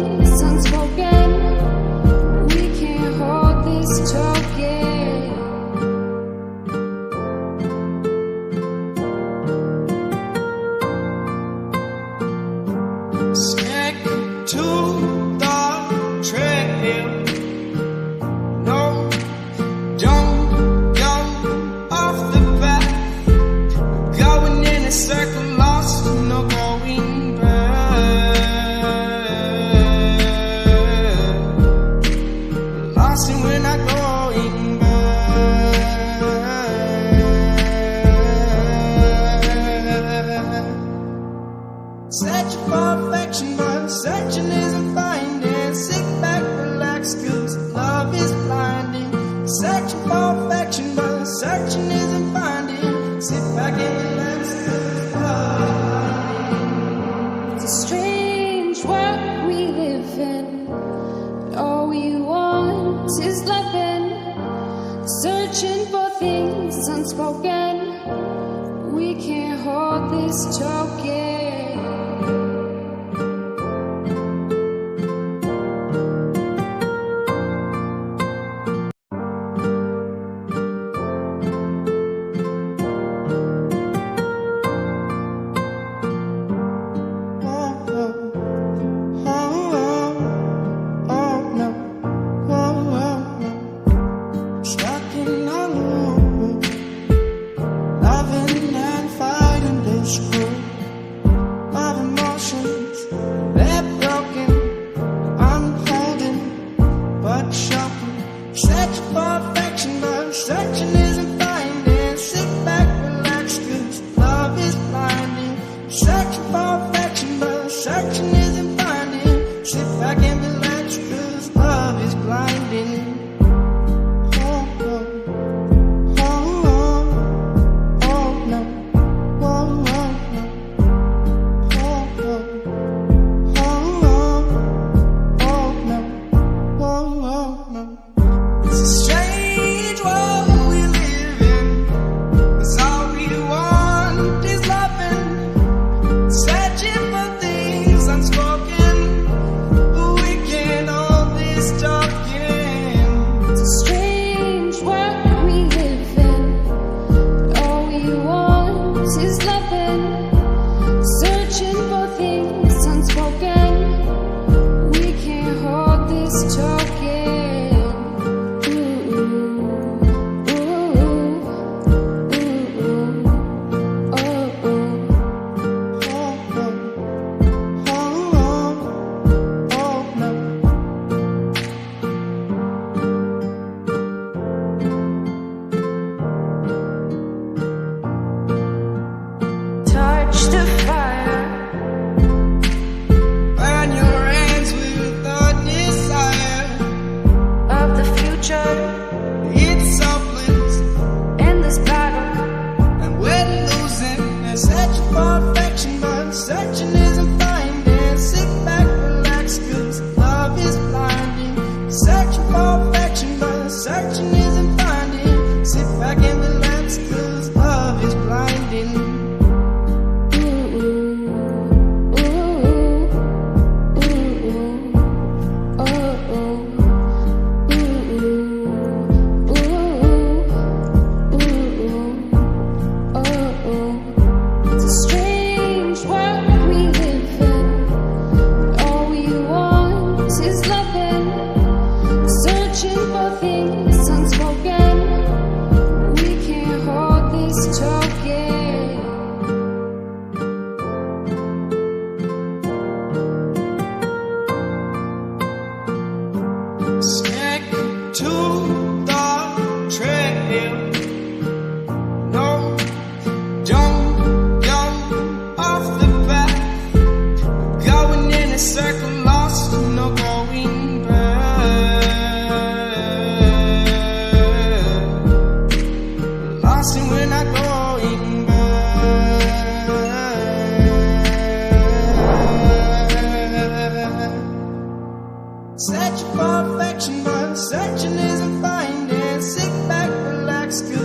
things unspoken. We can't hold this token. Stick to the trail. No, don't go off the path. Going in a circle, lost, no going back. Lost and we're not going back. Searching for affection, but searching isn't finding. Sit back, relax, 'cause love is blinding. Searching for affection, but searching isn't finding. Sit back and relax, 'cause love is blinding. It's a strange world we live in. All we want is loving. Searching for things unspoken. We can't hold this token. Stuck in a loop, loving and fighting this group of emotions. They're broken, unholding, but shocking. Searching for affection, but searching isn't finding. Sit back, relax, 'cause love is blinding. Searching for affection, but searching isn't finding. Sit back and relax, 'cause love is blinding. It's a strange world we live in, 'cause all we want is loving. Searching for things unspoken, but we can't hold this talking. It's a strange world we live in. All we want is loving. Searching for things unspoken. We can't hold this token. Touch the fire. Burn your hands with the desire Of the future it's hopeless, in this battle. and we're losing. And searching for affection, but searching isn't finding. Sit back, relax, 'cause love is blinding. Searching for affection, but searching isn't finding. Sit back and relax, 'cause love is blinding. It's a strange world we live in. All we want is loving. Searching for things unspoken. We can't hold this token. Stick to the trail. No, don't go off the path. Going in a circle, lost, no going back. Lost and we're not going back. Searching for affection, but searching isn't finding. Sit back, relax, 'cause